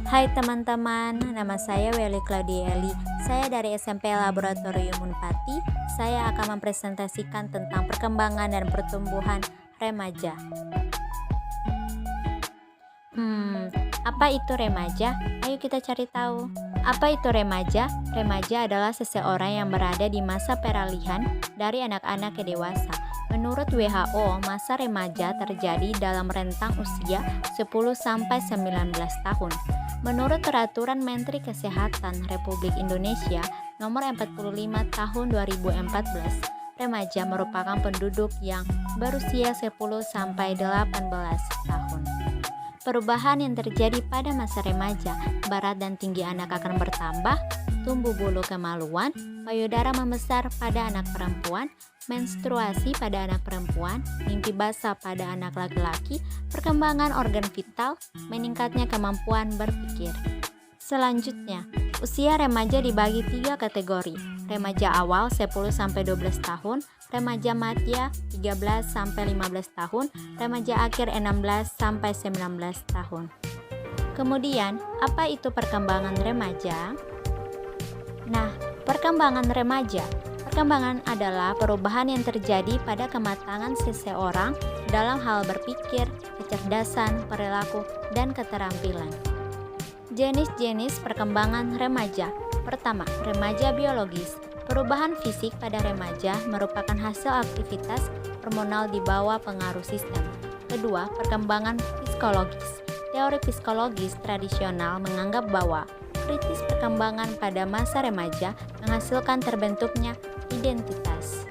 Hai teman-teman, nama saya Welly Claudia Eli. Saya dari SMP Laboratorium Unpati. Saya akan mempresentasikan tentang perkembangan dan pertumbuhan remaja. Apa itu remaja? Ayo kita cari tahu. Apa itu remaja? Remaja adalah seseorang yang berada di masa peralihan dari anak-anak ke dewasa. Menurut WHO, masa remaja terjadi dalam rentang usia 10-19 tahun. Menurut Peraturan Menteri Kesehatan Republik Indonesia Nomor 45 Tahun 2014, remaja merupakan penduduk yang berusia 10-18 tahun. Perubahan yang terjadi pada masa remaja, berat dan tinggi anak akan bertambah, tumbuh bulu kemaluan, payudara membesar pada anak perempuan, menstruasi pada anak perempuan, mimpi basah pada anak laki-laki, perkembangan organ vital, meningkatnya kemampuan berpikir. Selanjutnya, usia remaja dibagi 3 kategori. Remaja awal 10-12 tahun, remaja madya 13-15 tahun, remaja akhir 16-19 tahun. Kemudian, apa itu perkembangan remaja? Nah, perkembangan remaja. Perkembangan adalah perubahan yang terjadi pada kematangan seseorang dalam hal berpikir, kecerdasan, perilaku, dan keterampilan. Jenis-jenis perkembangan remaja. Pertama, remaja biologis. Perubahan fisik pada remaja merupakan hasil aktivitas hormonal di bawah pengaruh sistem. Kedua, perkembangan psikologis. Teori psikologis tradisional menganggap bahwa kritis perkembangan pada masa remaja menghasilkan terbentuknya identitas.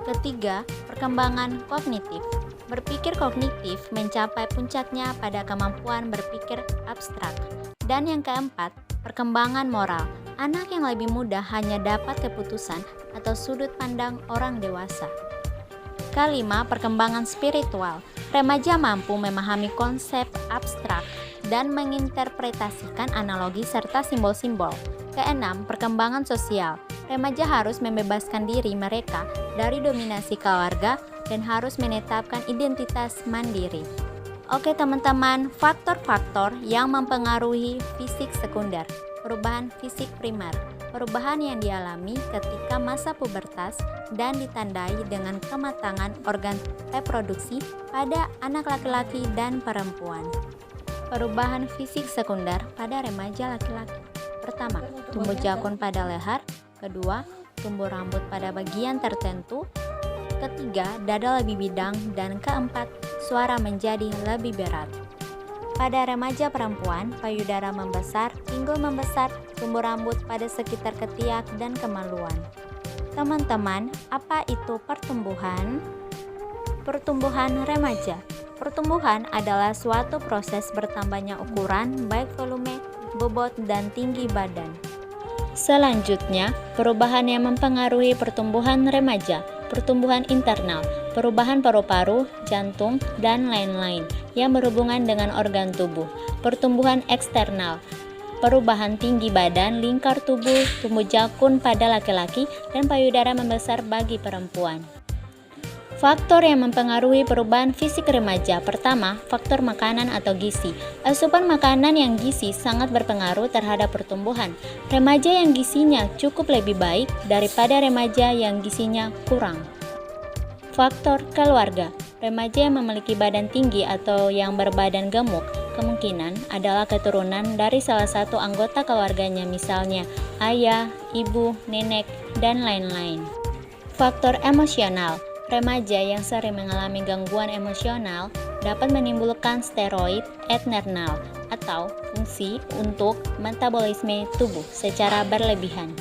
Ketiga, perkembangan kognitif. Berpikir kognitif mencapai puncaknya pada kemampuan berpikir abstrak. Dan yang keempat, perkembangan moral. Anak yang lebih muda hanya dapat keputusan atau sudut pandang orang dewasa. Kelima, perkembangan spiritual. Remaja mampu memahami konsep abstrak dan menginterpretasikan analogi serta simbol-simbol. Keenam, perkembangan sosial. Remaja harus membebaskan diri mereka dari dominasi keluarga dan harus menetapkan identitas mandiri. Oke teman-teman, faktor-faktor yang mempengaruhi fisik sekunder. Perubahan fisik primer. Perubahan yang dialami ketika masa pubertas dan ditandai dengan kematangan organ reproduksi pada anak laki-laki dan perempuan. Perubahan fisik sekunder pada remaja laki-laki. Pertama, tumbuh jakun pada leher. Kedua, tumbuh rambut pada bagian tertentu. Ketiga, dada lebih bidang. Dan keempat, suara menjadi lebih berat. Pada remaja perempuan, payudara membesar, pinggul membesar, tumbuh rambut pada sekitar ketiak dan kemaluan. Teman-teman, apa itu pertumbuhan? Pertumbuhan remaja. Pertumbuhan adalah suatu proses bertambahnya ukuran, baik volume, bobot, dan tinggi badan. Selanjutnya, perubahan yang mempengaruhi pertumbuhan remaja. Pertumbuhan internal, perubahan paru-paru, jantung, dan lain-lain yang berhubungan dengan organ tubuh. Pertumbuhan eksternal, perubahan tinggi badan, lingkar tubuh, tumbuh jakun pada laki-laki, dan payudara membesar bagi perempuan. Faktor yang mempengaruhi perubahan fisik remaja. Pertama, faktor makanan atau gizi. Asupan makanan yang gizi sangat berpengaruh terhadap pertumbuhan. Remaja yang gizinya cukup lebih baik daripada remaja yang gizinya kurang. Faktor keluarga. Remaja yang memiliki badan tinggi atau yang berbadan gemuk kemungkinan adalah keturunan dari salah satu anggota keluarganya, misalnya ayah, ibu, nenek, dan lain-lain. Faktor emosional. Remaja yang sering mengalami gangguan emosional dapat menimbulkan steroid adrenal atau fungsi untuk metabolisme tubuh secara berlebihan.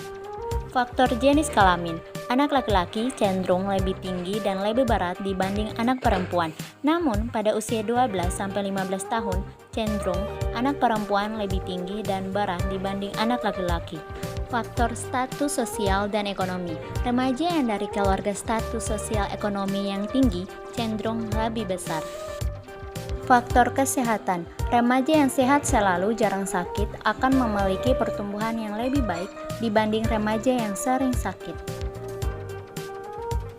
Faktor jenis kelamin. Anak laki-laki cenderung lebih tinggi dan lebih berat dibanding anak perempuan. Namun, pada usia 12-15 tahun, cenderung anak perempuan lebih tinggi dan berat dibanding anak laki-laki. Faktor status sosial dan ekonomi. Remaja yang dari keluarga status sosial ekonomi yang tinggi cenderung lebih besar. Faktor kesehatan. Remaja yang sehat selalu jarang sakit akan memiliki pertumbuhan yang lebih baik dibanding remaja yang sering sakit.